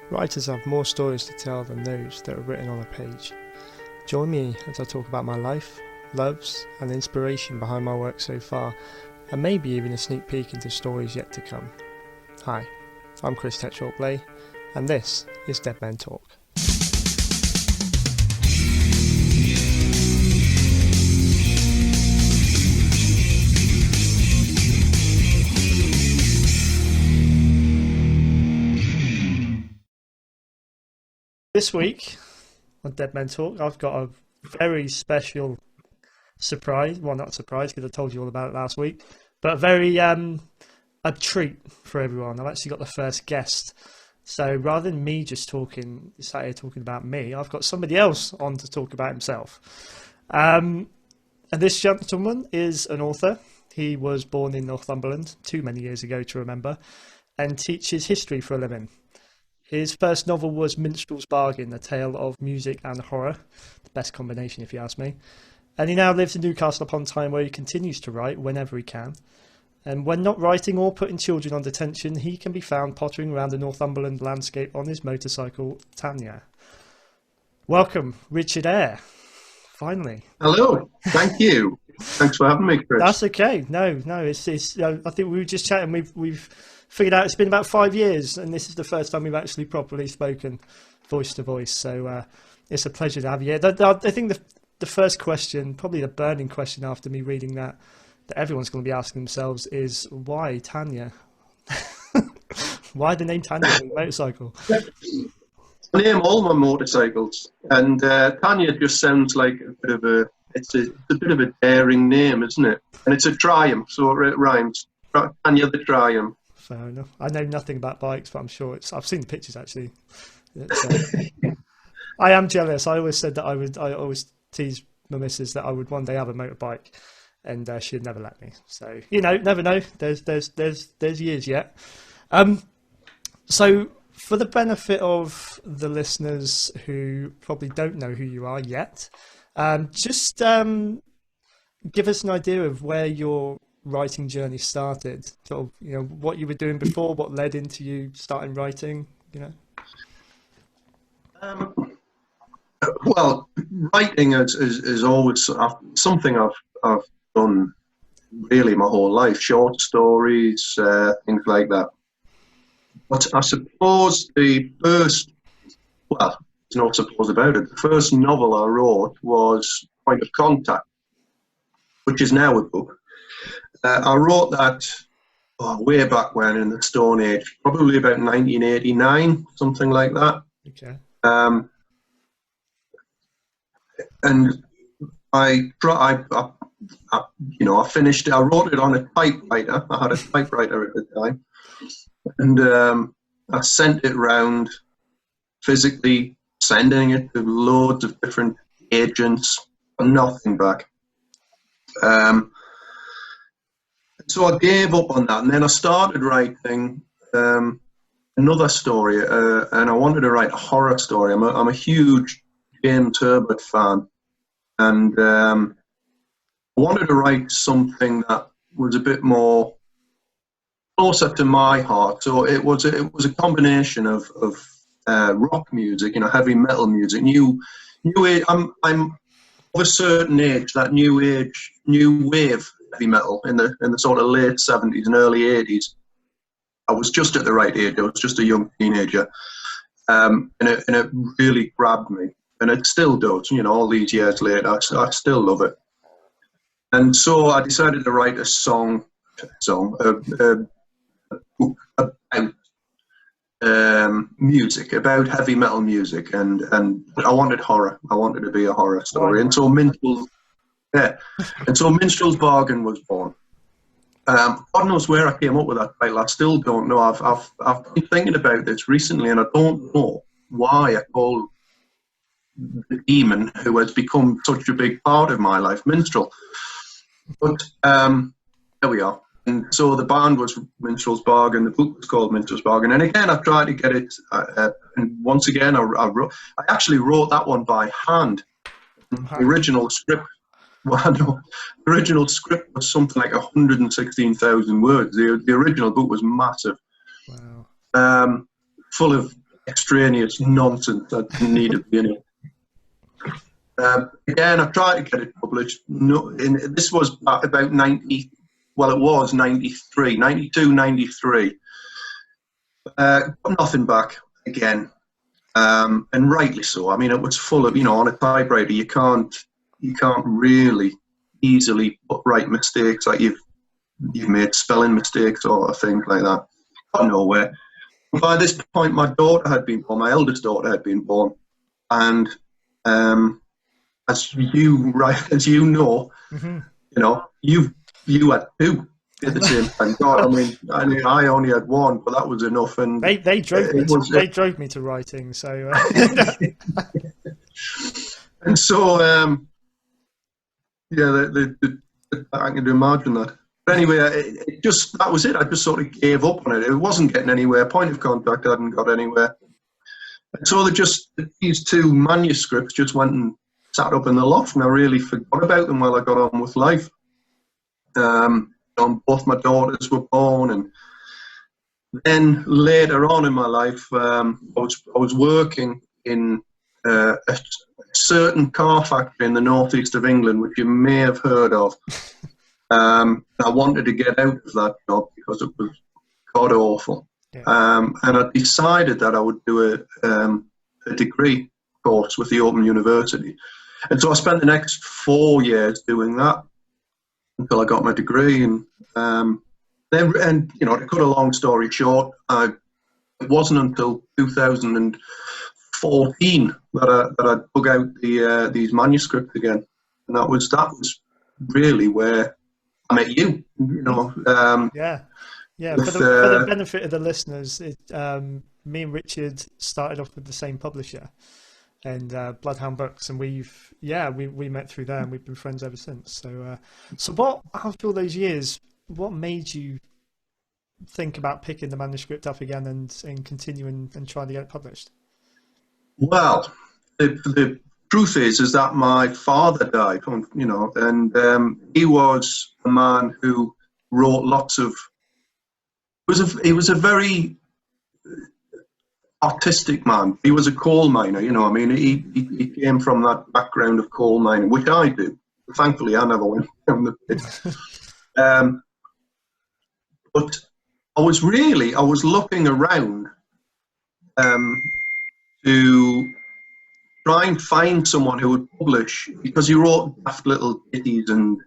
Writers have more stories to tell than those that are written on a page. Join me as I talk about my life, loves, and inspiration behind my work so far, and maybe even a sneak peek into stories yet to come. Hi, I'm Chris Blay, and this is Dead Men Talk. This week on Dead Men Talk, I've got a very special surprise. Well, not surprise because I told you all about it last week, but a treat for everyone. I've actually got the first guest. So rather than me just sat here talking about me, I've got somebody else on to talk about himself. And this gentleman is an author. He was born in Northumberland too many years ago to remember, and teaches history for a living. His first novel was Minstrel's Bargain, a tale of music and horror. The best combination, if you ask me. And he now lives in Newcastle upon Tyne, where he continues to write whenever he can. And when not writing or putting children on detention, he can be found pottering around the Northumberland landscape on his motorcycle, Tanya. Welcome, Richard Ayre. Finally. Hello. Thank you. Thanks for having me, Chris. That's okay. No. It's. I think we were just chatting. We've figured out it's been about 5 years, and this is the first time we've actually properly spoken voice to voice. So it's a pleasure to have you here. I think the first question, probably the burning question after me reading that everyone's going to be asking themselves is, why Tanya? Why the name Tanya on the motorcycle? I name all my motorcycles, and Tanya just sounds like it's a bit of a daring name, isn't it? And it's a triumph, so it rhymes. Tanya the Triumph. Fair enough. I know nothing about bikes, but I'm sure I've seen the pictures actually. I am jealous. I always said that I always tease my missus that I would one day have a motorbike, and she'd never let me. So never know. There's years yet. So for the benefit of the listeners who probably don't know who you are yet, just give us an idea of where your writing journey started. Sort of, what you were doing before, what led into you starting writing. Well, writing is always something I've done really my whole life. Short stories, things like that. But I suppose there's no suppose about it. The first novel I wrote was Point of Contact, which is now a book. I wrote that way back when, in the Stone Age, probably about 1989, something like that. Okay. And I finished. I wrote it on a typewriter. I had a typewriter at the time, and I sent it round, physically sending it to loads of different agents. Nothing back. So I gave up on that, and then I started writing another story, and I wanted to write a horror story. I'm a huge James Herbert fan, and I wanted to write something that was a bit more closer to my heart. So it was a combination of rock music, heavy metal music, new age. I'm of a certain age, that new wave heavy metal in the sort of late 70s and early 80s. I was just at the right age. I was just a young teenager, and it really grabbed me, and it still does. All these years later, I still love it. And so I decided to write a book about music, about heavy metal music, and I wanted horror. I wanted to be a horror story, and so Minstrel's Bargain was born. God knows where I came up with that title. I still don't know. I've been thinking about this recently, and I don't know why I call the demon who has become such a big part of my life Minstrel. But there we are. And so the band was Minstrel's Bargain. The book was called Minstrel's Bargain. And again, I tried to get it. And once again, I actually wrote that one by hand. The original script. Well, no, the original script was something like 116,000 words. The original book was massive. Wow. Full of extraneous nonsense that didn't need to be in it. Again, I tried to get it published. No, this was about 90, well, it was 93, 92, 93. Got nothing back again. And rightly so. I mean, it was full of, on a typewriter, you can't really easily write mistakes like you've made spelling mistakes or things like that. Got nowhere. By this point, my daughter had been born. My eldest daughter had been born, and as you know, you had two at the same time. God, I mean, I only had one, but that was enough. And they drove me to writing. So, and so, I can imagine that. But anyway, that was it. I just sort of gave up on it. It wasn't getting anywhere. Point of contact hadn't got anywhere. And so these two manuscripts just went and sat up in the loft, and I really forgot about them while I got on with life. Both my daughters were born, and then later on in my life, I was working in a certain car factory in the northeast of England, which you may have heard of. I wanted to get out of that job because it was god awful. Yeah. And I decided that I would do a degree course with the Open University. And so I spent the next 4 years doing that until I got my degree. And then, to cut a long story short, it wasn't until 2014 that I dug out these manuscripts again. And that was really where I met you. For the benefit of the listeners, me and Richard started off with the same publisher, and Bloodhound Books, and we met through there, and we've been friends ever since. So what, after all those years, what made you think about picking the manuscript up again and continuing and trying to get it published? Well, the truth is that my father died, and he was a man who wrote lots of. He was a very artistic man. He was a coal miner, he came from that background of coal mining, which I do. Thankfully, I never went down the pit. But I was looking around to try and find someone who would publish, because he wrote daft little ditties and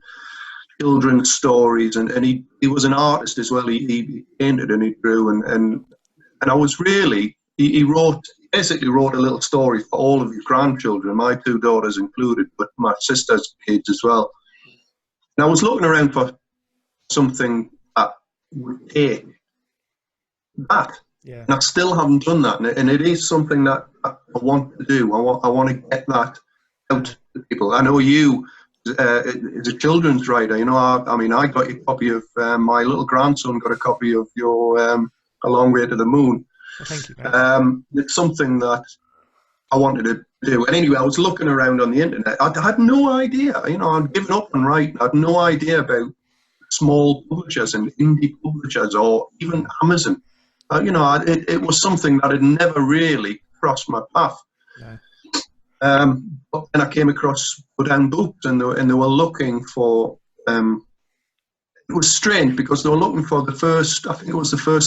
children's stories, and he was an artist as well. He painted and he drew, and I was really, he basically wrote a little story for all of his grandchildren, my two daughters included, but my sister's kids as well. And I was looking around for something that would take that. Yeah. And I still haven't done that, and it is something that I want to do. I want to get that out to people. I know you, as a children's writer, I got a copy of, my little grandson got a copy of your A Long Way to the Moon. Well, thank you. It's something that I wanted to do. And anyway, I was looking around on the internet. I had no idea. I'd given up on writing. I had no idea about small publishers and indie publishers, or even Amazon. It was something that had never really crossed my path. Yeah. But then I came across Bloodhound Books, and they were looking for. It was strange because they were looking for the first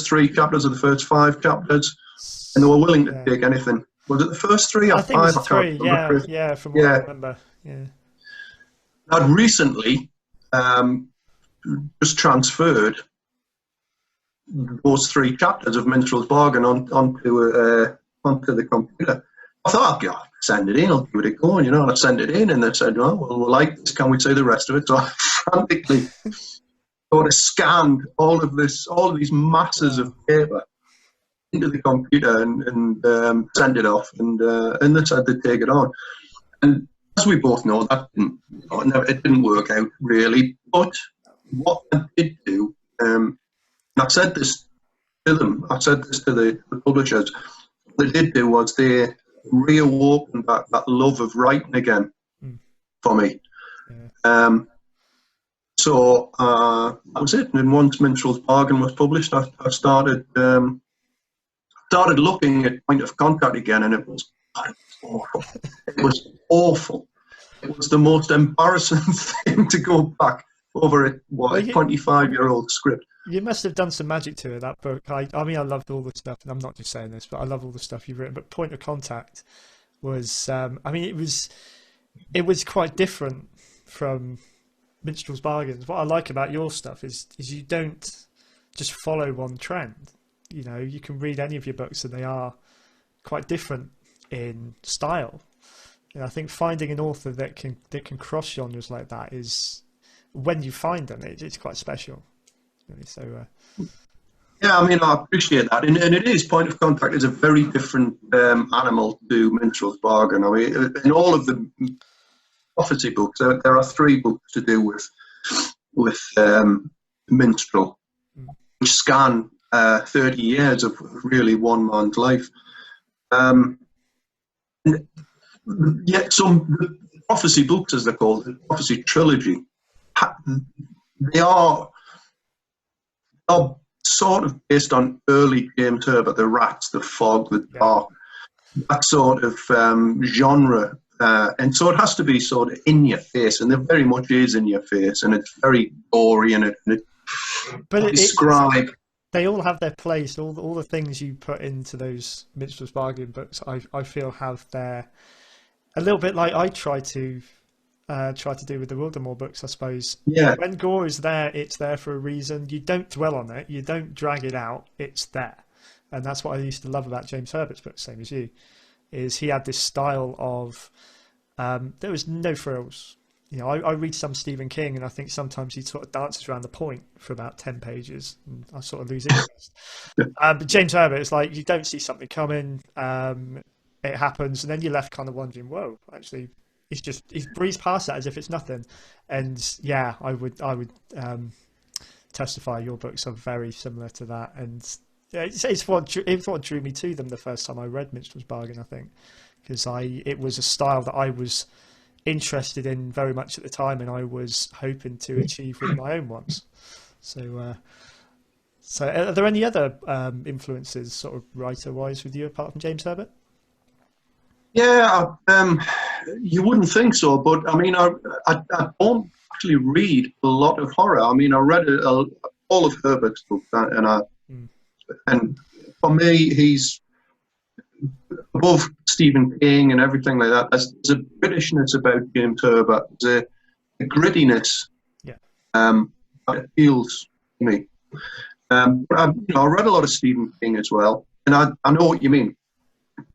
3 chapters or the first 5 chapters, and they were willing to take anything. Was it the first 3 or 5? I think it was 3. Yeah, from what I remember. Yeah. I'd recently just transferred those 3 chapters of Minstrel's Bargain onto the computer. I thought, I'll send it in, I'll give it a go, and I sent it in, and they said, oh, well, we like this, can we see the rest of it? So I frantically sort of scanned all of these masses of paper into the computer and sent it off, and they said they'd take it on. And as we both know, that it didn't work out really. But what I did do, and I said this to them, I said this to the publishers, what they did do was they reawoken that love of writing again for me. Yeah. So that was it. And once Minstrel's Bargain was published, I started started looking at Point of Contact again, and it was awful. It was awful. It was the most embarrassing thing to go back over a 25-year-old script. You must have done some magic to it, that book. I mean, I loved all the stuff, and I'm not just saying this, but I love all the stuff you've written. But Point of Contact was, I mean, it was quite different from Minstrel's Bargains. What I like about your stuff is you don't just follow one trend. You know, you can read any of your books, and they are quite different in style. And I think finding an author that can cross genres like that is, when you find them, it's quite special. Really. So. Yeah, I mean, I appreciate that, and it is, Point of Contact is a very different animal to Minstrel's Bargain. I mean, in all of the prophecy books, there are 3 books to do with Minstrel, which scan 30 years of really one man's life. Yet some prophecy books, as they're called, the prophecy trilogy, they are sort of based on early James Herbert, the Rats, the Fog, the Dark, that sort of genre. And so it has to be sort of in your face, and it very much is in your face, and it's very gory, and they all have their place. All the things you put into those Minstrel's Bargain books, I feel have their, a little bit like I try to do with the Wildermore books, I suppose. Yeah. When gore is there, it's there for a reason. You don't dwell on it. You don't drag it out. It's there. And that's what I used to love about James Herbert's books, same as you, is he had this style of, there was no frills. You know, I read some Stephen King, and I think sometimes he sort of dances around the point for about 10 pages, and I sort of lose interest. But James Herbert, it's like you don't see something coming, it happens, and then you're left kind of wondering, whoa, actually, he breezed past that as if it's nothing. And yeah, I would testify your books are very similar to that. And yeah, it's what drew me to them the first time I read Minstrel's Bargain, I think, because it was a style that I was interested in very much at the time, and I was hoping to achieve with my own ones. So are there any other influences, sort of writer-wise, with you apart from James Herbert? Yeah, you wouldn't think so, but I mean, I don't actually read a lot of horror. I mean, I read all of Herbert's books, and for me, he's above Stephen King and everything like that. There's a Britishness about James Herbert, there's a grittiness that appeals to me. But I read a lot of Stephen King as well, and I know what you mean.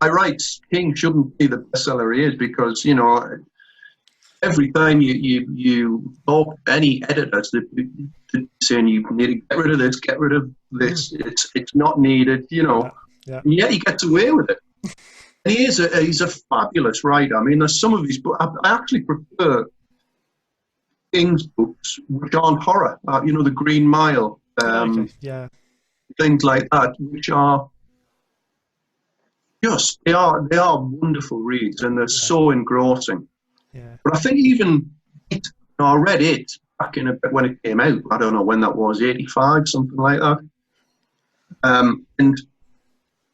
By rights, King shouldn't be the bestseller he is, because every time you talk to any editors, they're saying you need to get rid of this, get rid of this. It's not needed, and yet he gets away with it. And he's a fabulous writer. I mean, there's some of his books I actually prefer King's books, which aren't horror. The Green Mile, things like that, which are just they are wonderful reads, and they're so engrossing. Yeah. But I think even I read it back when it came out. I don't know when that was, 85, something like that. And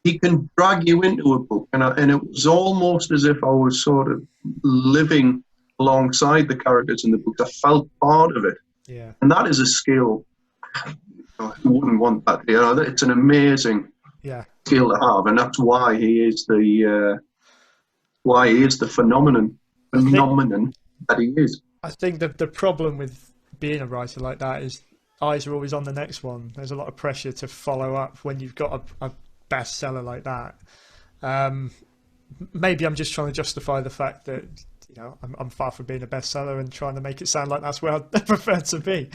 he can drag you into a book, and it was almost as if I was sort of living alongside the characters in the book. I felt part of it. Yeah. And that is a skill. You wouldn't want that. It's an amazing skill to have, and that's why he is the phenomenon that he is. I think the problem with being a writer like that is eyes are always on the next one. There's a lot of pressure to follow up when you've got a bestseller like that. Maybe I'm just trying to justify the fact that I'm far from being a bestseller and trying to make it sound like that's where I prefer to be.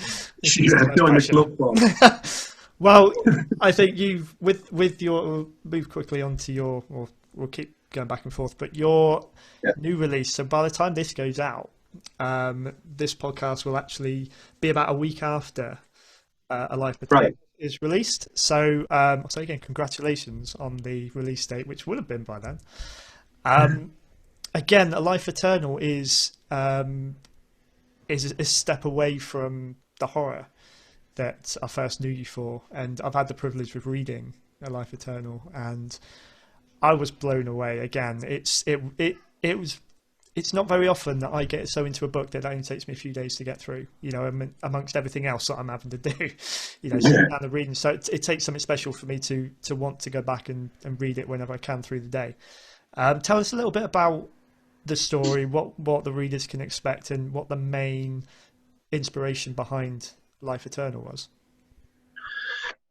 Well, I think you've with your move quickly onto your, or we'll keep going back and forth, but your new release. So by the time this goes out, this podcast will actually be about a week after A Life Between is released. So so again, congratulations on the release date, which would have been by then. Again, A Life Eternal is a step away from the horror that I first knew you for, and I've had the privilege of reading A Life Eternal, and I was blown away. Again, it's not very often that I get so into a book that it only takes me a few days to get through, you know, amongst everything else that I'm having to do, you know, sitting down and reading. So it takes something special for me to want to go back and read it whenever I can through the day. Tell us a little bit about the story, what the readers can expect, and what the main inspiration behind Life Eternal was.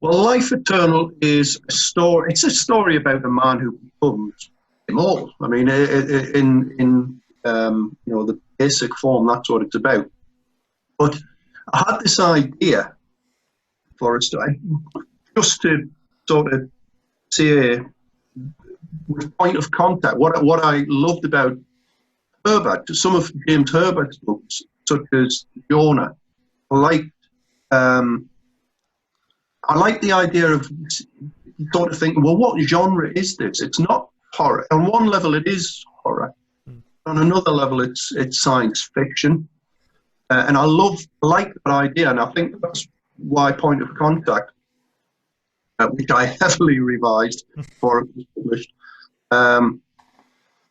Well, Life Eternal is a story. It's a story about a man who becomes immortal. I mean, in you know, the basic form, that's what it's about. But I had this idea for a story, just to sort of say, with point of contact, what I loved about Herbert, some of James Herbert's books, such as Jonah, I like the idea of sort of thinking, well, what genre is this? It's not horror. On one level, it is horror. On another level, it's science fiction. And I like that idea, and I think that's why Point of Contact, which I heavily revised before it was published,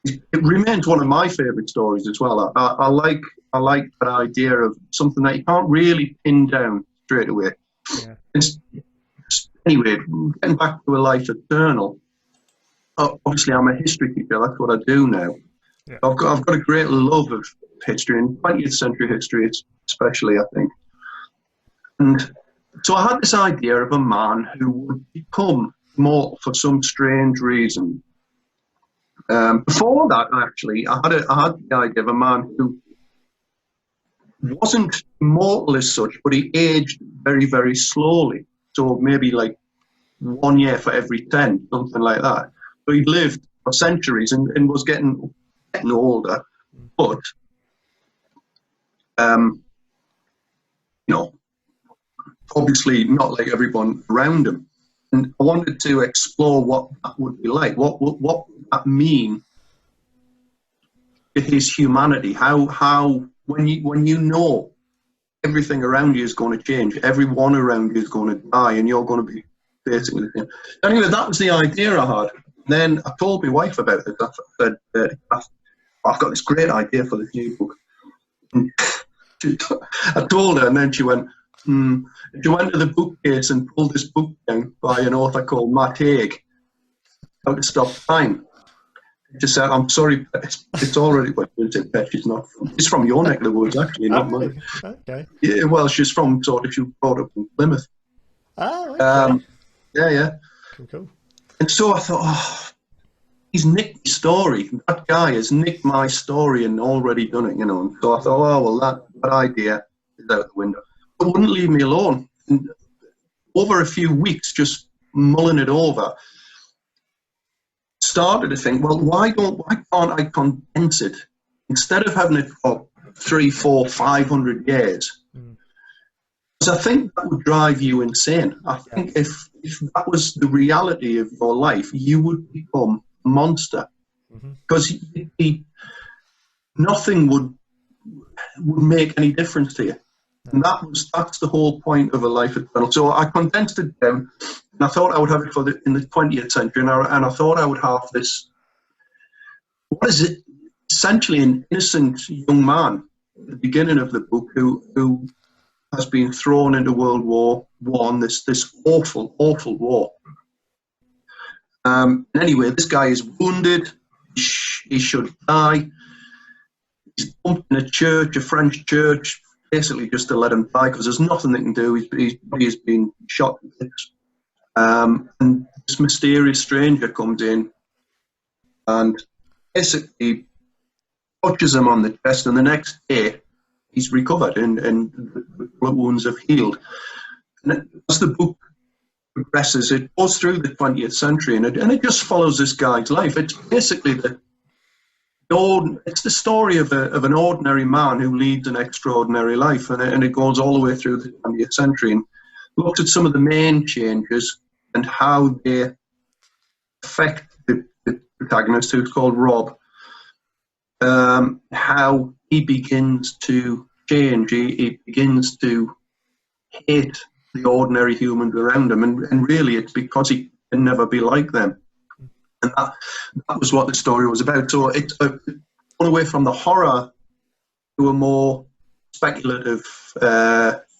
it remains one of my favourite stories as well. I like that idea of something that you can't really pin down straight away. Yeah. Anyway, getting back to A Life Eternal, obviously I'm a history teacher, that's what I do now. Yeah. I've got a great love of history, and 20th century history especially, I think. And so I had this idea of a man who would become immortal for some strange reason. Before that, actually, I had the idea of a man who wasn't immortal as such, but he aged very, very slowly. So maybe like 1 year for every 10, something like that. So he lived for centuries and was getting older, but you know, obviously not like everyone around him. And I wanted to explore what that would be like. What would that mean to his humanity? How when you know everything around you is going to change, everyone around you is going to die, and you're going to be facing the same. Anyway, that was the idea I had. Then I told my wife about it. I said, I've got this great idea for this new book. And I told her, and then she went, She went to the bookcase and pulled this book down by an author called Matt Haig, How to Stop Time. She said, I'm sorry, it's already, well, she's not from, it's from your neck of the woods, actually, not mine. Okay. Yeah, well, she's from sort of, she was brought up in Plymouth. Oh, okay. Yeah. Cool. And so I thought, oh, he's nicked my story. That guy has nicked my story and already done it, you know. And so I thought, oh, well, that idea is out the window. It wouldn't leave me alone. And over a few weeks, just mulling it over, started to think, well, why can't I condense it instead of having it for 300, 400, 500 years? Because I think that would drive you insane. I think if that was the reality of your life, you would become a monster. Because nothing would make any difference to you. And that's the whole point of A Life Eternal. So I condensed it down, and I thought I would have it in the 20th century, and I thought I would have this, what is it, essentially an innocent young man at the beginning of the book who has been thrown into World War I, this awful, awful war. Anyway, this guy is wounded, he should die, he's pumped in a church, a French church, basically just to let him die because there's nothing they can do. His body has been shot to bits. And this mysterious stranger comes in and basically touches him on the chest, and the next day he's recovered and the wounds have healed. And as the book progresses, it goes through the 20th century and it just follows this guy's life. It's basically it's the story of an ordinary man who leads an extraordinary life, and it goes all the way through the 20th century and looks at some of the main changes and how they affect the protagonist, who's called Rob, how he begins to change, he begins to hate the ordinary humans around him, and really it's because he and never be like them. And that was what the story was about. So it's gone away from the horror to a more speculative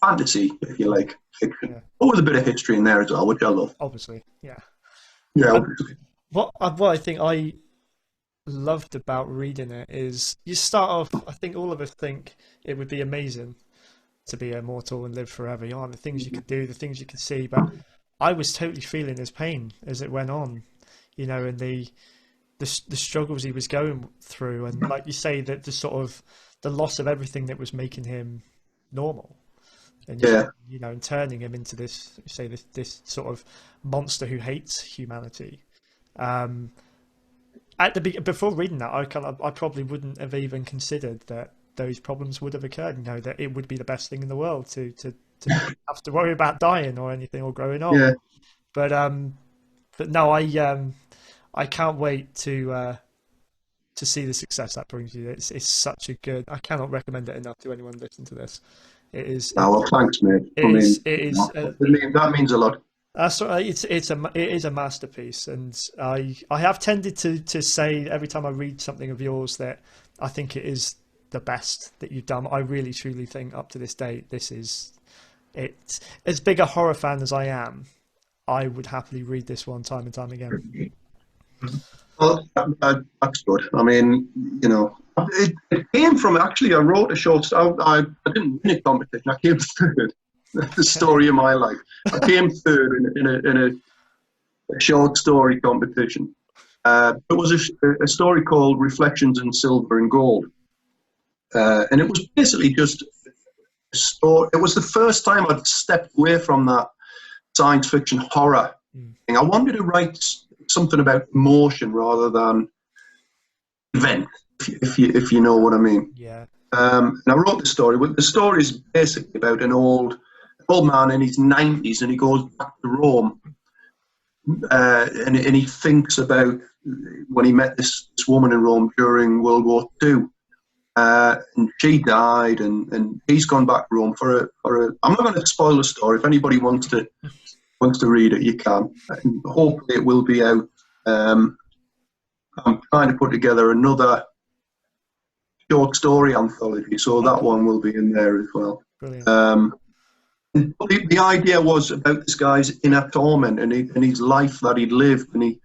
fantasy, if you like, fiction. Yeah. But with a bit of history in there as well, which I love. Obviously, yeah. Yeah, obviously. What I think I loved about reading it is you start off. I think all of us think it would be amazing to be immortal and live forever. You know, the things you could do, the things you could see. But I was totally feeling his pain as it went on. You know, and the struggles he was going through, and like you say, that the sort of the loss of everything that was making him normal. And you know, and turning him into this sort of monster who hates humanity. Before reading that, I probably wouldn't have even considered that those problems would have occurred. You know, that it would be the best thing in the world to have to worry about dying or anything or growing old. Yeah. But no, I can't wait to see the success that brings you. It's such a good. I cannot recommend it enough to anyone listening to this. It is. Oh, well, thanks, mate. It is. That means a lot. It is a masterpiece, and I have tended to say every time I read something of yours that I think it is the best that you've done. I really truly think up to this day this is it. As big a horror fan as I am, I would happily read this one time and time again. Well, that's good. I mean, you know, it came from, actually, I wrote a short story. I didn't win a competition. I came third. The story of my life. I came third in a short story competition. It was a story called Reflections in Silver and Gold. And it was basically just a story. It was the first time I'd stepped away from that science fiction horror thing. I wanted to write something about emotion rather than event, if you know what I mean. Yeah. And I wrote the story. The story is basically about an old man in his 90s, and he goes back to Rome, and he thinks about when he met this woman in Rome during World War II, and she died, and he's gone back to Rome for a. I'm not going to spoil the story. If anybody wants to read it, you can. And hopefully, it will be out. I'm trying to put together another short story anthology, so that one will be in there as well. Brilliant. The idea was about this guy's inner torment and his life that he'd lived and he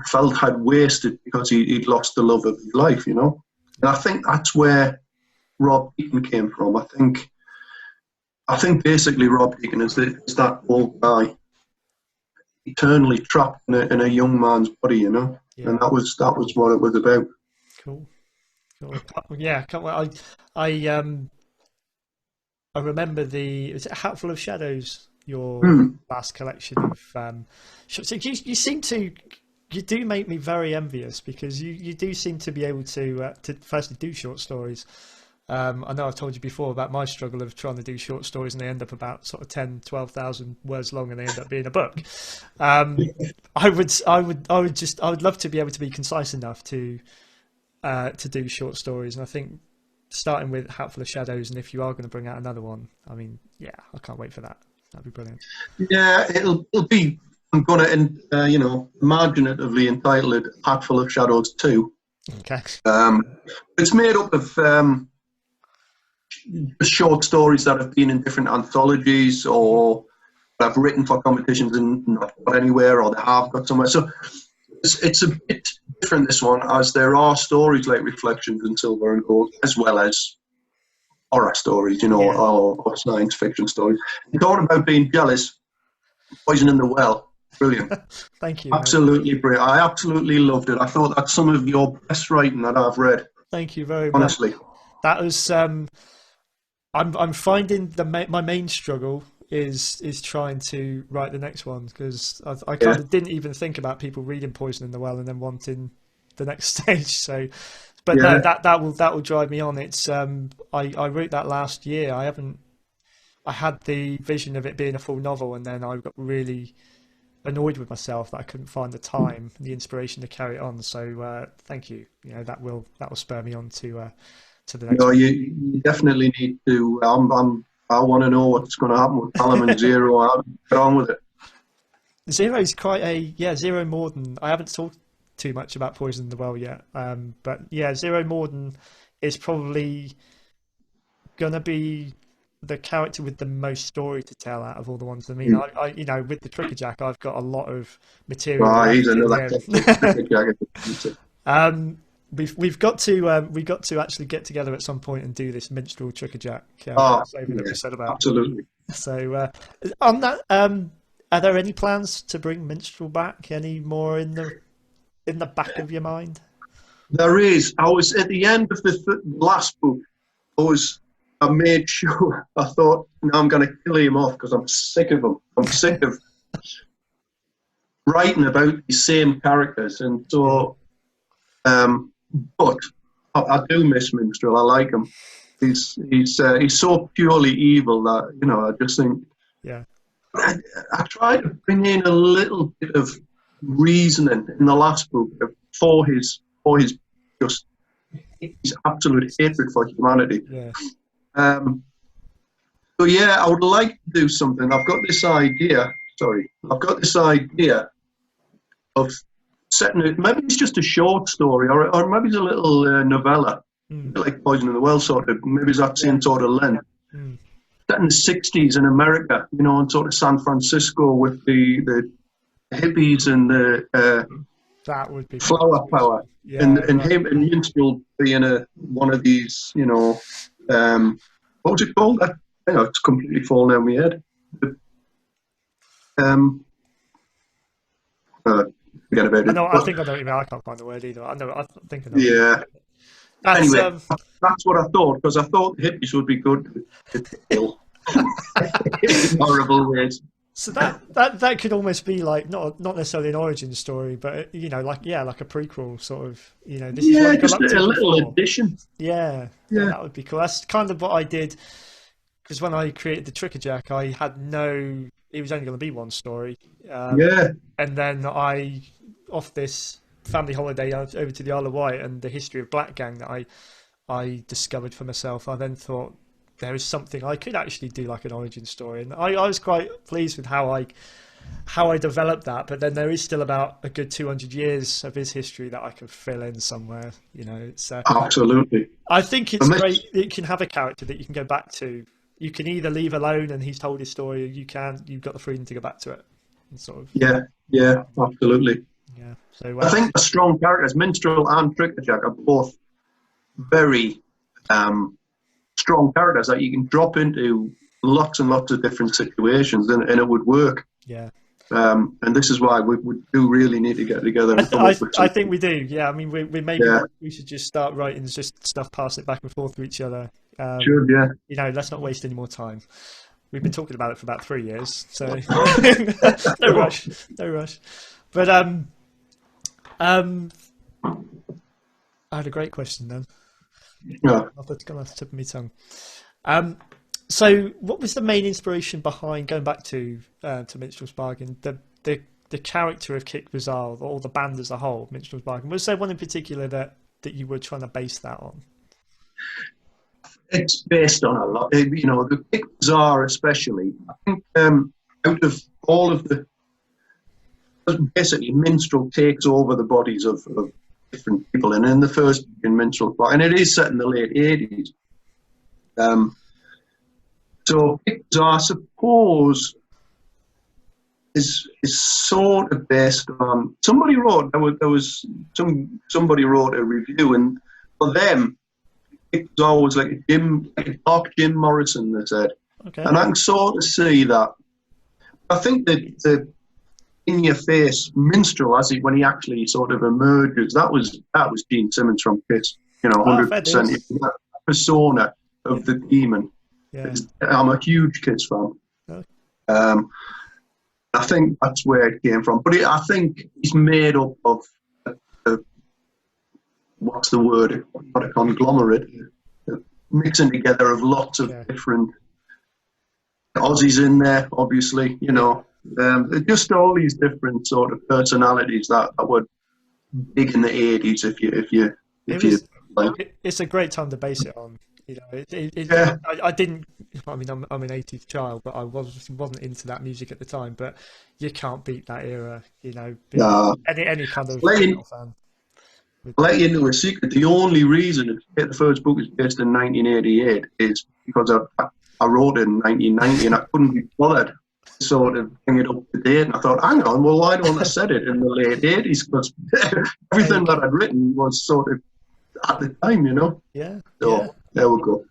felt had wasted because he'd lost the love of his life, you know. And I think that's where Rob Deacon came from. I think basically Rob Deacon is that old guy eternally trapped in a young man's body, you know. Yeah. And that was what it was about. Cool. Yeah, can't wait. I remember is it Hatful of Shadows, your last collection of so you do make me very envious, because you do seem to be able to firstly do short stories. I know I've told you before about my struggle of trying to do short stories, and they end up about sort of 12,000 words long, and they end up being a book. I would love to be able to be concise enough to do short stories, and I think starting with Hatful of Shadows, and if you are going to bring out another one, I mean, yeah, I can't wait for that. That'd be brilliant. Yeah, it'll be. I'm going to, imaginatively entitle it Hatful of Shadows 2. Okay. It's made up of short stories that have been in different anthologies or that I've written for competitions and not got anywhere, or they have got somewhere. So it's a bit different, this one, as there are stories like Reflections in Silver and Gold, as well as horror stories, or science fiction stories. It's all about being jealous, poison in the well. Brilliant. Thank you. Absolutely brilliant. I absolutely loved it. I thought that's some of your best writing that I've read. Thank you very much. Honestly. That was I'm finding my main struggle is trying to write the next one, because I kind of didn't even think about people reading Poison in the Well and then wanting the next stage. So, but no, that will drive me on. It's I wrote that last year. I had the vision of it being a full novel, and then I got really annoyed with myself that I couldn't find the time and the inspiration to carry it on. So thank you. That will spur me on to the next. No, you definitely need to. I want to know what's going to happen with Palamon Zero. I'll get on with it. Zero's quite Zero Morden. I haven't talked too much about Poison in the Well yet, but yeah, Zero Morden is probably gonna be the character with the most story to tell out of all the ones. I mean, I you know, with the Trickerjack, I've got a lot of material Oh, he's left in another him. jacket. We've got to actually get together at some point and do this Minstrel Trickerjack Oh, crossover that yeah, we said about. absolutely. So on that, are there any plans to bring Minstrel back? Any more in the back of your mind? There is. I was at the end of the last book. I made sure. I thought, now I'm going to kill him off because I'm sick of him. I'm sick of writing about these same characters, and so. But I do miss Minstrel. I like him. He's so purely evil that I just think. Yeah. I tried to bring in a little bit of reasoning in the last book for his just his absolute hatred for humanity. Yeah. So yeah, I would like to do something. I've got this idea. Of setting it. Maybe it's just a short story, or maybe it's a little novella, like Poison in the Well, sort of. Maybe it's that same sort of length. Set in the '60s in America, in sort of San Francisco with the hippies and the That would be flower power, yeah, and right. him and Minstrel being one of these, what was it called? It's completely fallen out of my head. Forget about it. I know. I think I know what you mean. I can't find the word either. I know. I think I know. Yeah. That's, Anyway, that's what I thought, because I thought the hippies would be good to kill in horrible ways. So that could almost be like not necessarily an origin story, but like a prequel sort of. This is what I got just up a to little before. addition. Yeah, that would be cool. That's kind of what I did, because when I created the Trickerjack, I had it was only going to be one story. And then off this family holiday over to the Isle of Wight and the history of Black Gang that I discovered for myself, I then thought there is something I could actually do, like an origin story, and I was quite pleased with how I developed that. But then there is still about a good 200 years of his history that I could fill in somewhere. It's Absolutely. I think it's great. It can have a character that you can go back to. You can either leave alone and he's told his story, or you've got the freedom to go back to it. And sort of. Yeah, absolutely. Yeah. So I think the strong characters, Minstrel and Trickerjack, are both very strong characters that you can drop into lots and lots of different situations, and it would work. Yeah. And this is why we do really need to get together. And I think we do. Yeah. I mean, we should just start writing just stuff, pass it back and forth to each other. Sure. Yeah. Let's not waste any more time. We've been talking about it for about 3 years, so no rush. But I had a great question then. Yeah. That's gone off the tip of my tongue. So, what was the main inspiration behind going back to Minstrel's Bargain? The character of Kit Bazaar, or the band as a whole, Minstrel's Bargain. Was there one in particular that you were trying to base that on? It's based on a lot. The Kit Bazaar, especially. I think out of all of basically Minstrel takes over the bodies of different people, and in the first in Minstrel, and it is set in the late '80s. So Kit Bazaar, I suppose, is sort of based on somebody wrote somebody wrote a review, and for them it was always like a dark Jim Morrison, they said. Okay. And I can sort of see that. I think that the in your face Minstrel, when he actually sort of emerges, that was Gene Simmons from Kiss, 100%. That persona of the demon. Yeah. I'm a huge Kiss fan. Okay. I think that's where it came from. But I think he's made up of what's the word? Not a conglomerate. Mixing together of lots of different Aussies in there, obviously. Just all these different sort of personalities that were big in the '80s. If you like. It's a great time to base it on. You know, Yeah. I didn't. I mean, I'm an '80s child, but I wasn't into that music at the time. But you can't beat that era. You know, Uh, any kind of let you, metal fan. let you know a secret. The only reason the first book is based in 1988 is because I wrote it in 1990 and I couldn't be bothered to sort of bring it up to date. And I thought, hang on, well, why don't I set it in the late 80s? Because everything that I'd written was sort of at the time, you know. Yeah, yeah. So there we go.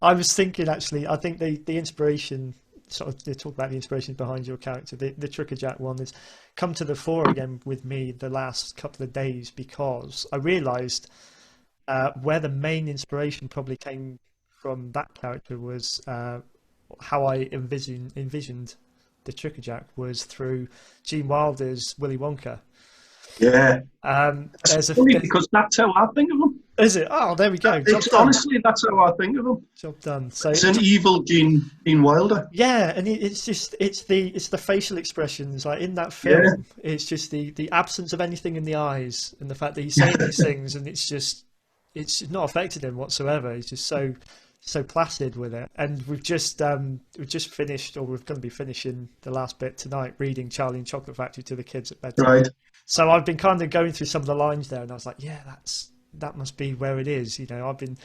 I was thinking actually. I think the inspiration, sort of, they talk about the inspiration behind your character. The Trickerjack one has come to the fore again with me the last couple of days because I realised where the main inspiration probably came from that character was how I envisioned the Trickerjack was through Gene Wilder's Willy Wonka. Yeah. There's It's funny because that's how I think of them. Is it? Oh, there we go. Job It's done. honestly, that's how I think of them. Job done. So It's an evil Gene Wilder. yeah, and it's just it's the facial expressions like in that film. Yeah. It's just the absence of anything in the eyes and the fact that he's saying these things and it's not affected him whatsoever. He's just so placid with it. And we've just finished, or we're going to be finishing the last bit tonight, reading Charlie and Chocolate Factory to the kids at bedtime. Right. So I've been kind of going through some of the lines there, and I was like, yeah, that must be where it is. You know, I've been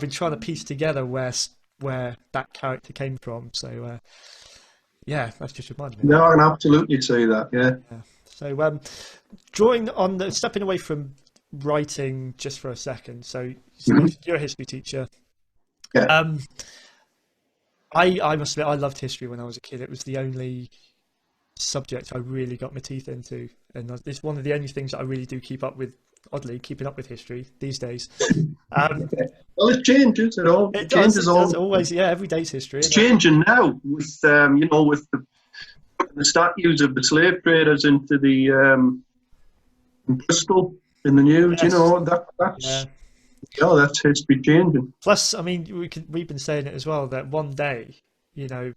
trying to piece together where that character came from. So yeah, that's just reminded me. No, I can absolutely see that. Yeah. So stepping away from writing just for a second. So you're a history teacher. Yeah. I must admit, I loved history when I was a kid. It was the only subject I really got my teeth into, and it's one of the only things that I really do keep up with. Oddly, keeping up with history these days. Well, it changes at all. It changes does always. Yeah, every day's history. It's changing now with with the statues of the slave traders into the in Bristol in the news. Yes. You know that's history changing. Plus, I mean, we've been saying it as well that one day, you know,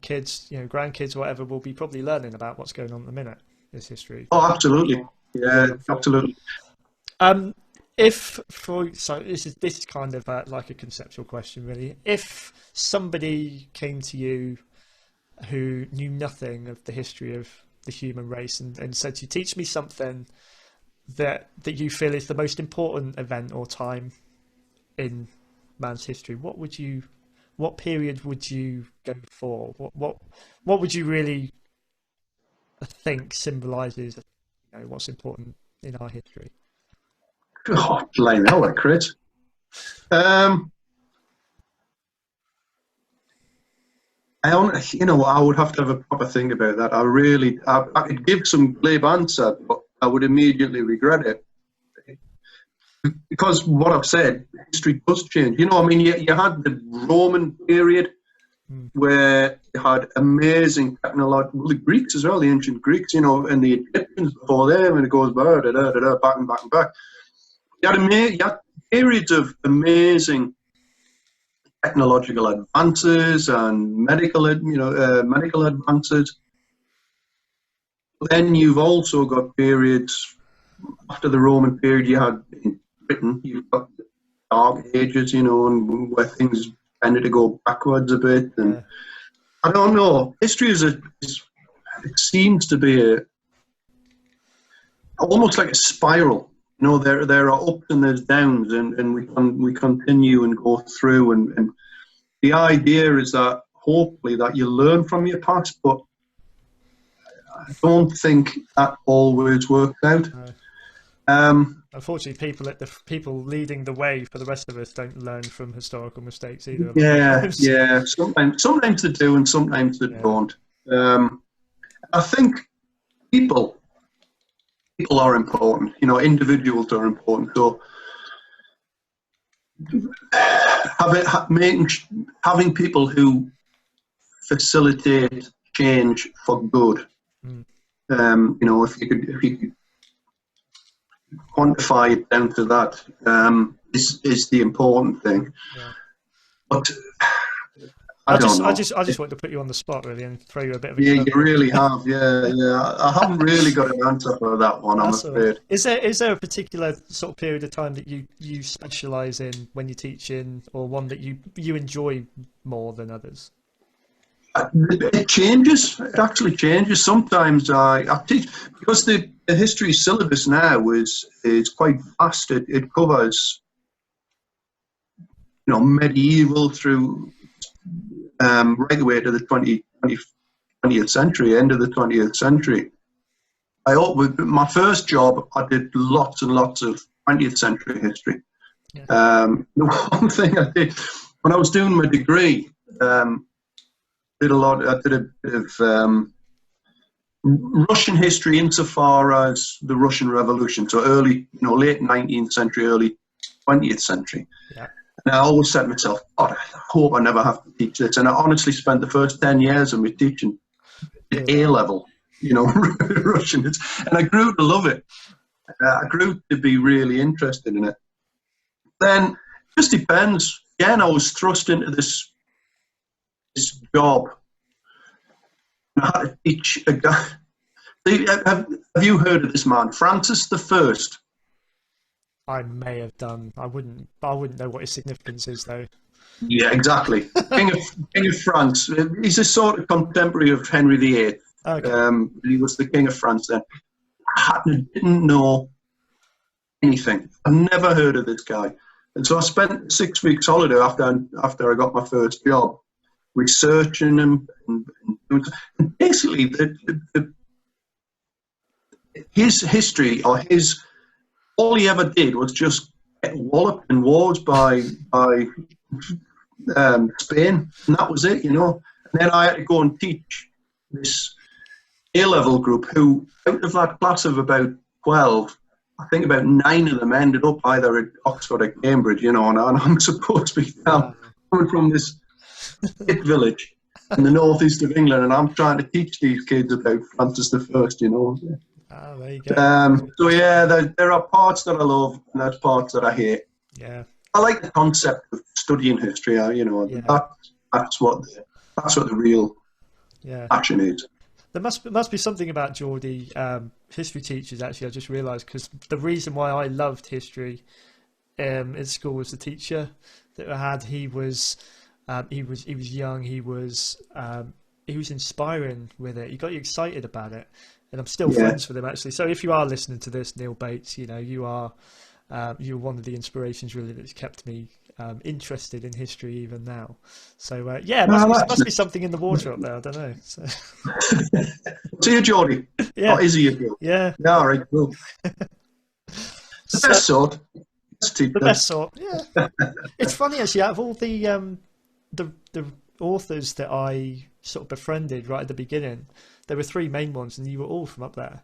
kids, you know, grandkids, whatever, will be probably learning about what's going on at the minute. This history. Oh, absolutely. Yeah, absolutely. So this is kind of like a conceptual question, really. If somebody came to you who knew nothing of the history of the human race and said to you, teach me something that you feel is the most important event or time in man's history, what period would you go for? What would you really think symbolises, you know, what's important in our history? Oh, blame hell, Chris. I would have to have a proper think about that. I could give some glib answer, but I would immediately regret it. Because what I've said, history does change. You know, I mean, you had the Roman period where you had amazing technology. Well, the Greeks as well, the ancient Greeks, you know, and the Egyptians before them, and it goes back and back and back. You had periods of amazing technological advances and medical advances. Then you've also got periods after the Roman period. You had in Britain, you've got the Dark Ages, you know, and where things tended to go backwards a bit. And I don't know. History it seems to be almost like a spiral. You know, there are ups and there's downs, and we continue and go through, and the idea is that hopefully that you learn from your past, but I don't think that always works out. Unfortunately, people leading the way for the rest of us don't learn from historical mistakes either. Yeah. Sometimes they do, and sometimes they don't. I think people are important. You know, individuals are important. So having people who facilitate change for good. You know, if you could quantify it down to that, is the important thing. Yeah. But I don't know. I just wanted to put you on the spot really and throw you a bit of a Yeah, you curveball. really have. Yeah. I haven't really got an answer for that one, I'm That's all right. afraid. Is there a particular sort of period of time that you specialise in when you're teaching, or one that you enjoy more than others? It changes. It actually changes. Sometimes I teach because the history syllabus now is quite vast. It covers medieval through right the way to the 20th century, end of the 20th century. With my first job, I did lots and lots of 20th century history. Yeah. The one thing I did when I was doing my degree, I did a bit of Russian history insofar as the Russian Revolution, so late 19th century, early 20th century. Yeah. And I always said to myself, God, I hope I never have to teach this. And I honestly spent the first 10 years of my teaching at A level, Russian. And I grew to love it. I grew to be really interested in it. Then, it just depends. Again, I was thrust into this job. I had to teach a guy. Have you heard of this man, Francis the First? I may have done. I wouldn't know what his significance is though. Yeah, exactly. King of France. He's a sort of contemporary of Henry VIII. Okay. He was the King of France then. I didn't know anything. I've never heard of this guy. And so I spent 6 weeks holiday after I got my first job, researching him and basically his history all he ever did was just get walloped in wars by Spain, and that was it, And then I had to go and teach this A-level group who, out of that class of about 12, I think about 9 of them ended up either at Oxford or Cambridge, and I'm supposed to be coming from this village in the northeast of England, and I'm trying to teach these kids about Francis the First, Oh, there you go. So yeah, there are parts that I love, and there's parts that I hate. Yeah. I like the concept of studying history. That's what the real action is. There must be something about Geordie history teachers. Actually, I just realised, because the reason why I loved history in school was the teacher that I had. He was young. He was inspiring with it. He got you excited about it. And I'm still friends with him, actually. So if you are listening to this, Neil Bates, you're one of the inspirations really that's kept me interested in history even now. So must be something in the water up there. I don't know. So. See you, Geordie. Yeah. Is he a girl? Yeah. Yeah, all right, cool. The best sort. The best sort. Yeah. It's funny actually. Out of all the authors that I sort of befriended right at the beginning, there were 3 main ones, and you were all from up there.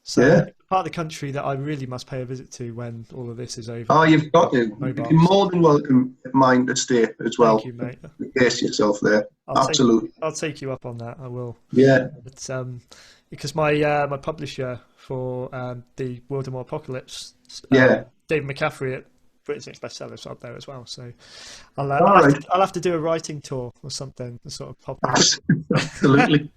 So part of the country that I really must pay a visit to when all of this is over. Oh, you've got to. You're more than welcome at mine to stay as well. Thank you, mate. Base yourself there. Absolutely. I'll take you up on that. I will. Yeah. It's because my publisher for the World of War Apocalypse, David McCaffrey at Britain's Next Bestsellers up there as well. So I'll have to do a writing tour or something to sort of pop up. Absolutely.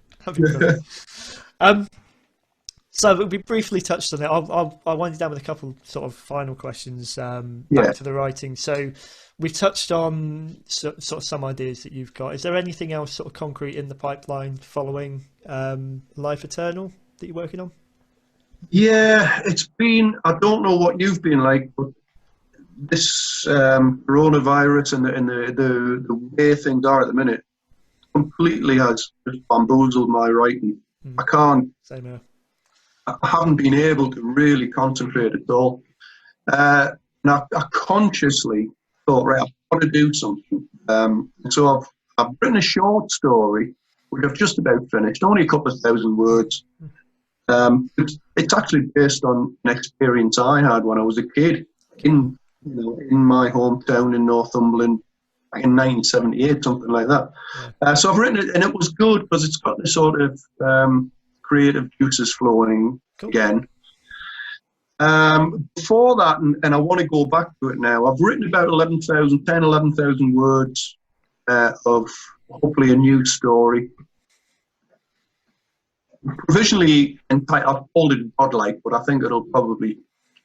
So we briefly touched on it. I'll wind you down with a couple sort of final questions back to the writing. So we've touched on sort of some ideas that you've got. Is there anything else sort of concrete in the pipeline following Life Eternal that you're working on? Yeah, it's been, I don't know what you've been like, but this coronavirus and the way things are at the minute completely has just bamboozled my writing. I can't. Same here. I haven't been able to really concentrate at all. And I consciously thought, right, I've got to do something. So I've written a short story, which I've just about finished, only a couple of thousand words. It's actually based on an experience I had when I was a kid in my hometown in Northumberland back in 1978, something like that. So I've written it, and it was good because it's got this sort of creative juices flowing again. Before that, and I want to go back to it now, I've written about 11,000 words of hopefully a new story. Provisionally entitled, I've called it godlike, but I think it'll probably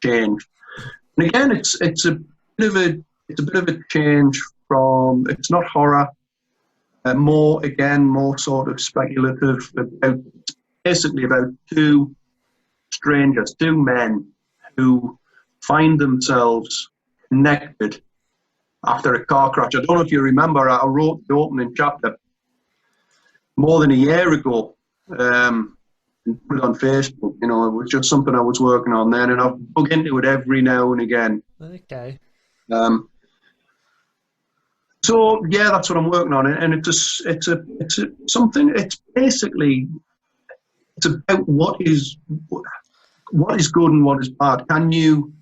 change. And again, it's a bit of a change from, it's not horror, more sort of speculative, basically about two strangers, two men who find themselves connected after a car crash. I don't know if you remember, I wrote the opening chapter more than a year ago, and put it on Facebook. You know, it was just something I was working on then, and I've dug into it every now and again. Okay. So yeah, that's what I'm working on, and it's something. It's basically about what is good and what is bad. Can you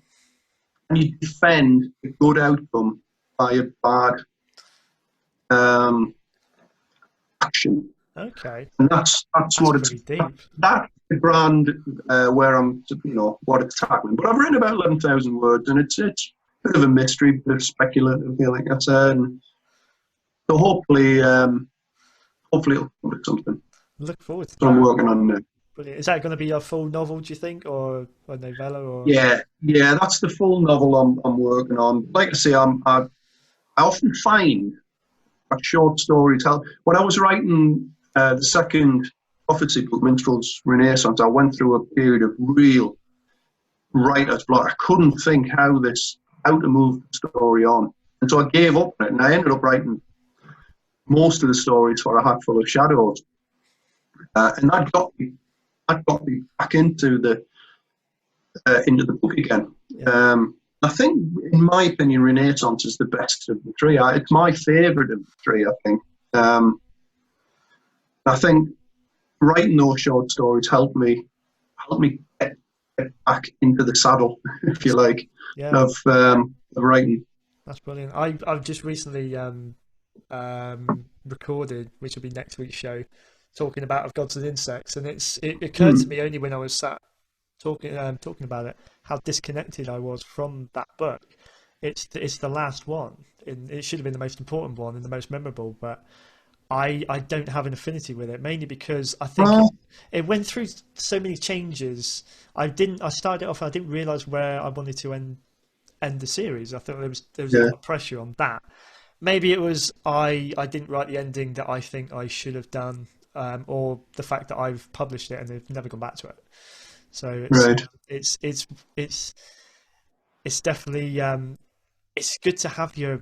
defend a good outcome by a bad action? Okay. And that's what it's deep. That's the brand where I'm, what it's tackling. But I've written about 11,000 words, and it's a bit of a mystery, bit of speculative, like I said. And so hopefully it'll come with something. Look forward to that. I'm working on now. Brilliant. Is that going to be a full novel, do you think, or a novella? Or yeah, that's the full novel I'm working on. Like I say, I often find that short stories help. When I was writing the second prophecy book, Minstrel's Renaissance, I went through a period of real writer's block. I couldn't think how to move the story on, and so I gave up on it, and I ended up writing most of the stories for A Hatful of Shadows, and that got me back into the book again. Yeah. I think, in my opinion, Renaissance is the best of the three. It's my favourite of the three, I think. I think writing those short stories helped me get back into the saddle, if you like, of writing. That's brilliant. I've just recently recorded, which will be next week's show, talking about Of Gods and Insects, and it occurred to me only when I was sat talking about it how disconnected I was from that book. It's the last one, it should have been the most important one and the most memorable, but I don't have an affinity with it, mainly because I think it went through so many changes. I started it off and I didn't realise where I wanted to end the series. I thought there was a lot of pressure on that. Maybe it was I didn't write the ending that I think I should have done, or the fact that I've published it and they've never gone back to it. So it's definitely it's good to have your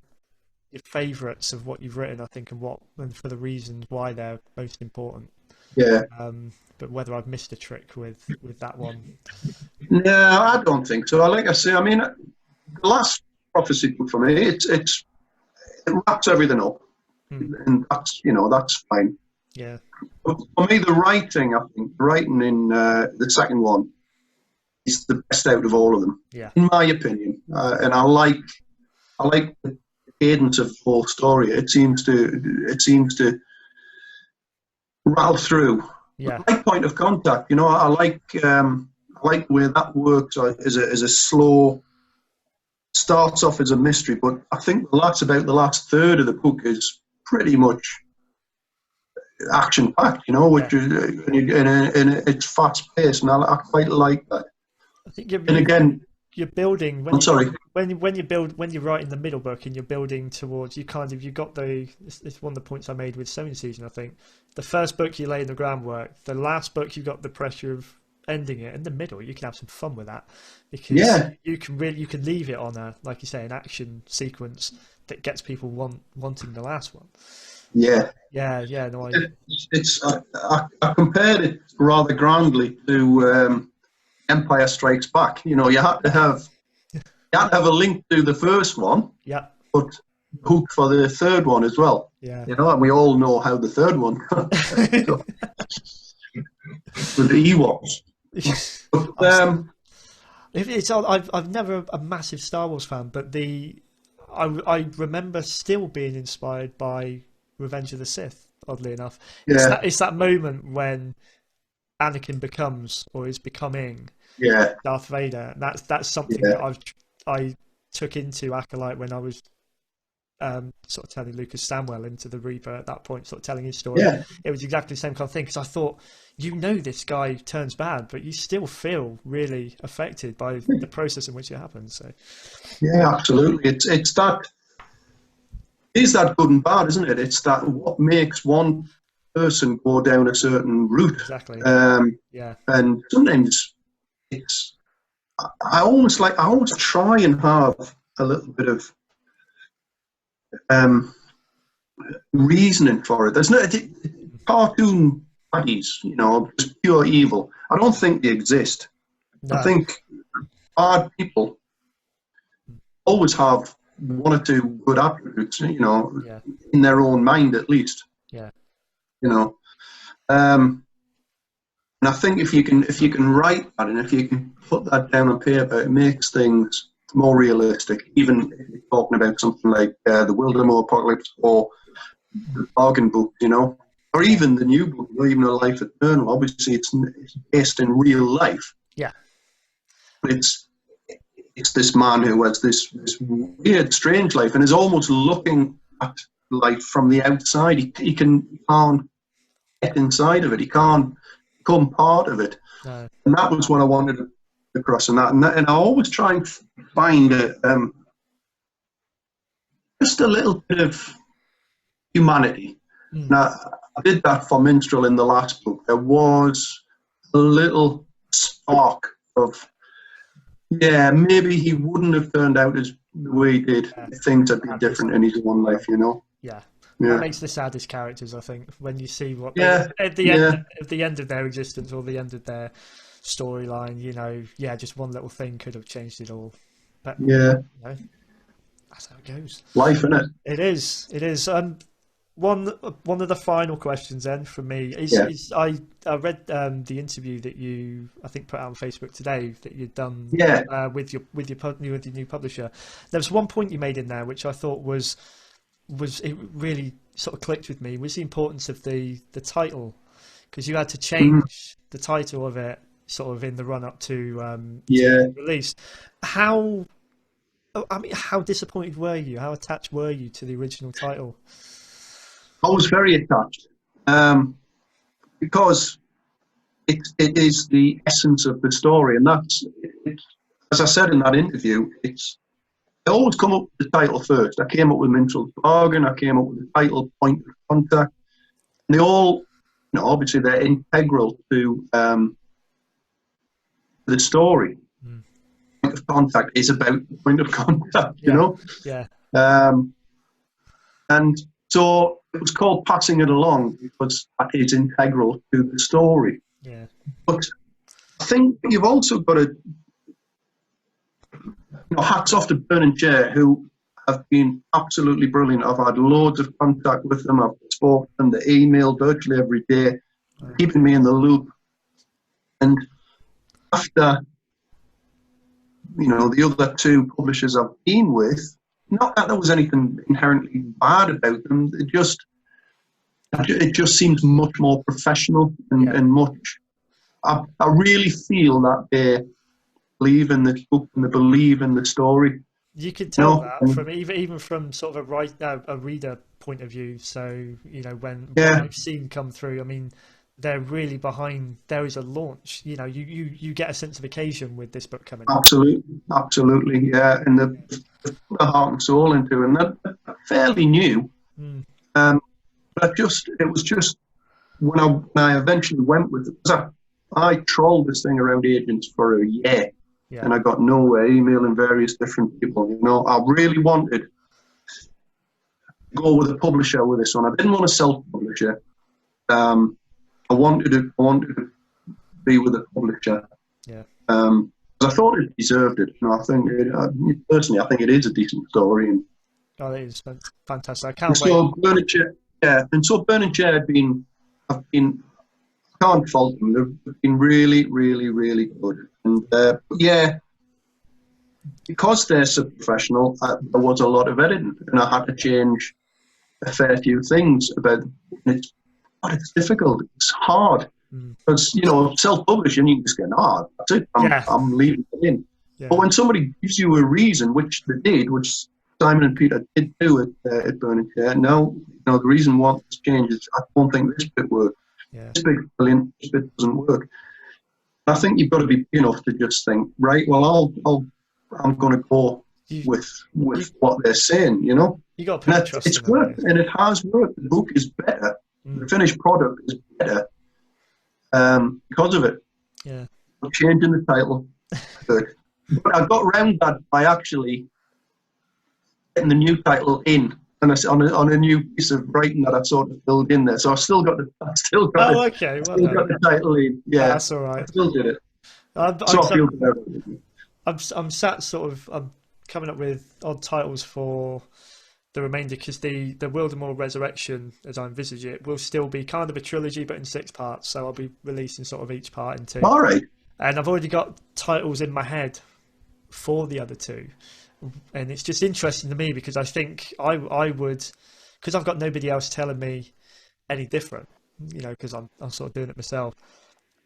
favourites of what you've written, I think, and for the reasons why they're most important. Yeah. But whether I've missed a trick with that one. No, I don't think so. Like I say, I mean, the last prophecy book for me, it wraps everything up, and that's fine. Yeah. But for me, the writing in the second one is the best out of all of them, in my opinion. And I like the cadence of the whole story. It seems to rattle through. Yeah. I like Point of Contact. I like the way that works as a slow. Starts off as a mystery, but I think about the last third of the book is pretty much action packed, which is, and it's fast paced, and I quite like that. I think you're building when you write in the middle book and you're building towards you got it's one of the points I made with Sowing Season. I think the first book you lay in the groundwork, the last book you got the pressure of ending it. In the middle you can have some fun with that, because you can leave it on like you say, an action sequence that gets people wanting the last one. I compared it rather grandly to Empire Strikes Back. You had to have a link to the first one, but hook for the third one as well. And we all know how the third one with the Ewoks. I've never a massive Star Wars fan, but I remember still being inspired by Revenge of the Sith. Oddly enough, it's that moment when Anakin becomes or is becoming Darth Vader. That's something that I took into Acolyte when I was sort of turning Lucas Samwell into the Reaper at that point, sort of telling his story. Yeah. It was exactly the same kind of thing, because I thought, this guy turns bad, but you still feel really affected by the process in which it happens. So Yeah, absolutely. It's that is that good and bad, isn't it? It's that what makes one person go down a certain route. exactly. Yeah. And sometimes it's I always try and have a little bit of reasoning for it. There's no cartoon baddies, just pure evil. I don't think they exist. No. I think bad people always have one or two good attributes, Yeah. in their own mind at least. Yeah. And I think if you can write that and if you can put that down on paper, it makes things more realistic. Even if you're talking about something like the Wilderness Apocalypse or the Bargain Book, or even the new book, even A Life Eternal. Obviously, it's based in real life. Yeah. But it's this man who has this weird, strange life and is almost looking at life from the outside. He can't get inside of it. He can't become part of it. No. And that was what I wanted across in that. And I always try and find just a little bit of humanity. Now, I did that for Minstrel in the last book. There was a little spark of, maybe he wouldn't have turned out as the way he did if things had been different in his own life, Yeah. Yeah. That makes the saddest characters, I think, when you see what at the end of their existence or the end of their storyline, just one little thing could have changed it all. But that's how it goes. Life, innit? It is. One of the final questions then from me is I read the interview that you I think put out on Facebook today that you'd done with your new publisher. There was one point you made in there which I thought was it really sort of clicked with me, was the importance of the title, because you had to change the title of it sort of in the run up to release. How disappointed were you? How attached were you to the original title? I was very attached because it is the essence of the story, and that's as I said in that interview. I always come up with the title first. I came up with Minstrel's Bargain. I came up with the title, Point of Contact. And they all, obviously they're integral to the story. Point of Contact is about the point of contact, Yeah. And so it was called Passing It Along because that is integral to the story. Yeah. But I think you've also got to, hats off to Burning Chair, who have been absolutely brilliant. I've had loads of contact with them. I've spoken to them, they email virtually every day, keeping me in the loop. And after, the other two publishers I've been with, not that there was anything inherently bad about them. It just seems much more professional and much. I really feel that they believe in the book and they believe in the story. You can tell that from even from sort of a reader point of view. So when I've seen come through, I mean, they're really behind. There is a launch. You get a sense of occasion with this book coming. Absolutely, yeah, and they put their heart and soul into it, and they're fairly new. But it was just when I eventually went with it, because I trolled this thing around agents for a year. Yeah. And I got nowhere, emailing various different people. I really wanted to go with a publisher with this one. I didn't want to self-publish it. I wanted to be with a publisher. Yeah. I thought it deserved it. I think personally, I think it is a decent story. And it is fantastic. I can't wait. And so Burning Chair can't fault them. They've been really, really, really good. And because they're so professional, there was a lot of editing, and I had to change a fair few things about it. It's difficult. It's hard because self-publishing, you can just go, that's it. I'm leaving it in. Yeah. But when somebody gives you a reason, which they did, which Simon and Peter did do at Burning Chair. Now, the reason why it's changed is I don't think this bit works. Yeah. This bit's brilliant. This bit doesn't work. I think you've got to be big enough to just think, right, well, I'm going to go with what they're saying, You got to put trust in it's worked, and it has worked. The book is better. The finished product is better because of it. Yeah. Changing the title. But I got around that by actually getting the new title in, and on a new piece of writing that I sort of filled in there. So I still got the title in. Yeah, that's all right. I still did it. I'm sat sort of. I'm coming up with odd titles for the remainder, because the Wildemore Resurrection, as I envisage it, will still be kind of a trilogy, but in 6 parts. So I'll be releasing sort of each part in 2. All right. And I've already got titles in my head for the other 2. And it's just interesting to me, because I think I would, because I've got nobody else telling me any different, because I'm sort of doing it myself,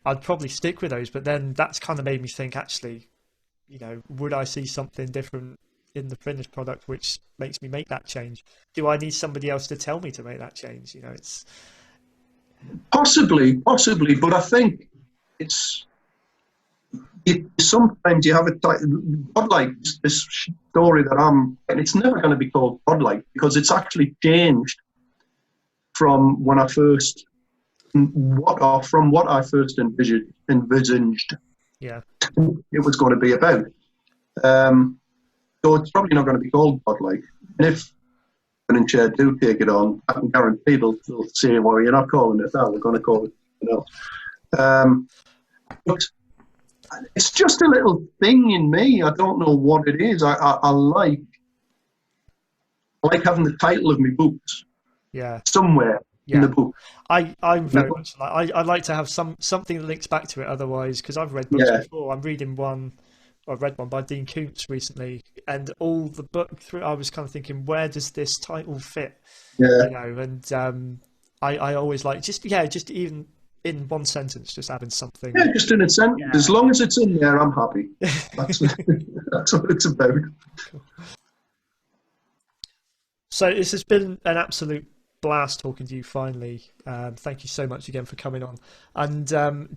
I'd probably stick with those. But then that's kind of made me think, actually, would I see something different in the finished product which makes me make that change? Do I need somebody else to tell me to make that change? It's possibly, but I think sometimes you have a godlike, this story that and it's never going to be called godlike, because it's actually changed from what I first envisaged. Yeah, it was going to be about. So it's probably not going to be called godlike. And if Burning Chair do take it on, I can guarantee they'll say, well, you're not calling it that, we're going to call it something else. But it's just a little thing in me. I don't know what it is. I like having the title of my books somewhere in the book. I'm very much like, I'd like to have something that links back to it. Otherwise, because I've read books before. I'm reading one. I read one by Dean Koontz recently, and all the book through, I was kind of thinking, where does this title fit? And I always like just even in one sentence, just having something. Yeah, just in a sentence. Yeah. As long as it's in there, I'm happy. That's what it's about. Cool. So this has been an absolute blast talking to you finally. Thank you so much again for coming on. And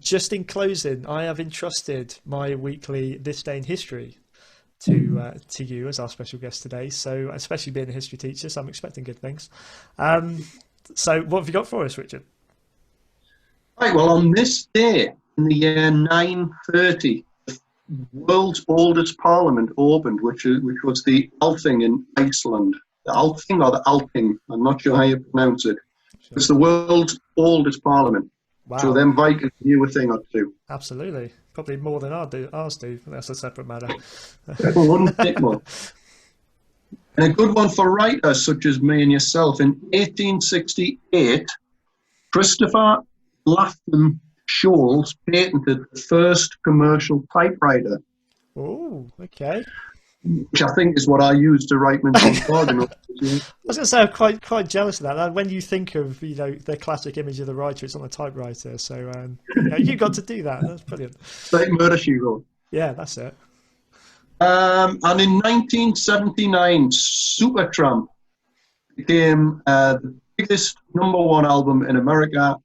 just in closing, I have entrusted my weekly This Day in History to you as our special guest today. So, especially being a history teacher, so I'm expecting good things. So what have you got for us, Richard? Right, well, on this day in the year 930, the world's oldest parliament opened, which was the Althing in Iceland. The Althing or the Althing, I'm not sure how you pronounce it. Sure. It's the world's oldest parliament. Wow. So them Vikings knew a thing or two. Absolutely. Probably more than ours do, but that's a separate matter. One thick one. And a good one for writers such as me and yourself. In 1868, Christopher Latham Scholes patented the first commercial typewriter. Oh, okay. Which I think is what I use to write Minstrel Organ. I was going to say, I'm quite jealous of that. And when you think of the classic image of the writer, it's on a typewriter. So you got to do that. That's brilliant. Like Murder, She Wrote. Yeah, that's it. And in 1979, Supertramp became the biggest #1 album in America.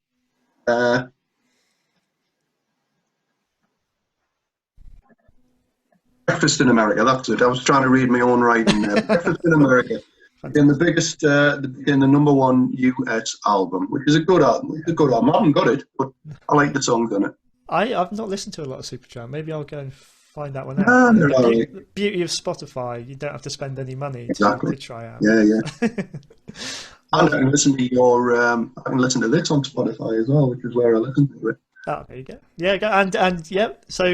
Breakfast in America, that's it. I was trying to read my own writing there. Breakfast in America. Became the biggest, became the #1 US album, which is a good album. It's a good album. I haven't got it, but I like the songs on it. I've not listened to a lot of Supertramp. Maybe I'll go and find that one out. The beauty of Spotify, you don't have to spend any money to try out. Yeah. And I can listen to I can listen to this on Spotify as well, which is where I listen to it. Oh, there you go. Yeah, and yeah. So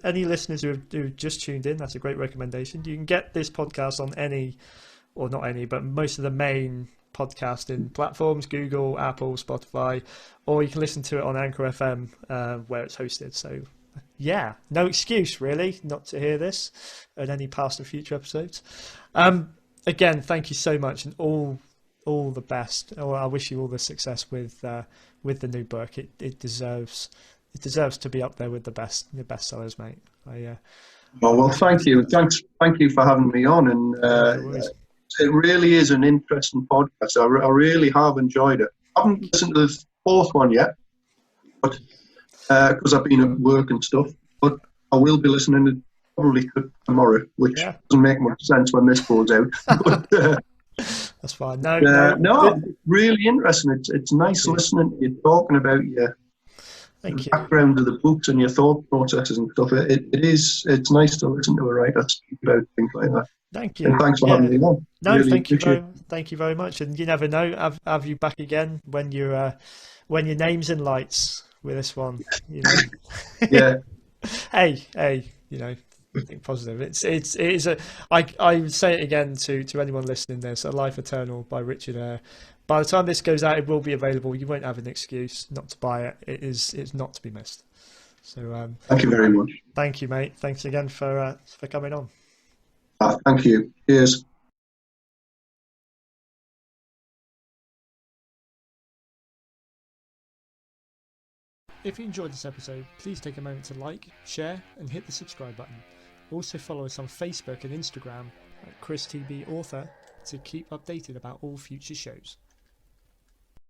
any listeners who have just tuned in, that's a great recommendation. You can get this podcast on any, or not any, but most of the main podcasting platforms: Google, Apple, Spotify, or you can listen to it on Anchor FM, where it's hosted. So yeah, no excuse really not to hear this and any past or future episodes. Again, thank you so much, and all the best. I wish you all the success with the new book. It deserves to be up there with the bestsellers, mate. Well, thank you. Thank you for having me on, and it really is an interesting podcast. I really have enjoyed it. I haven't listened to the fourth one yet, but because I've been at work and stuff. But I will be listening to probably tomorrow, which doesn't make much sense when this goes out. But that's fine. No, really interesting. It's nice listening to you talking about your background of the books and your thought processes and stuff. It's nice to listen to a writer speak about things like that. Thank you. And thanks for having me on. No, really thank you very much. And you never know, have you back again when your name's in lights with this one. You know. Yeah. Hey, you know. Think positive. It is a. I would say it again to anyone listening. There's A Life Eternal by Richard Ayre. By the time this goes out, it will be available. You won't have an excuse not to buy it. It's not to be missed. So thank you very much. Thank you, mate. Thanks again for coming on. Thank you. Cheers. If you enjoyed this episode, please take a moment to like, share, and hit the subscribe button. Also follow us on Facebook and Instagram at ChrisTB Author to keep updated about all future shows.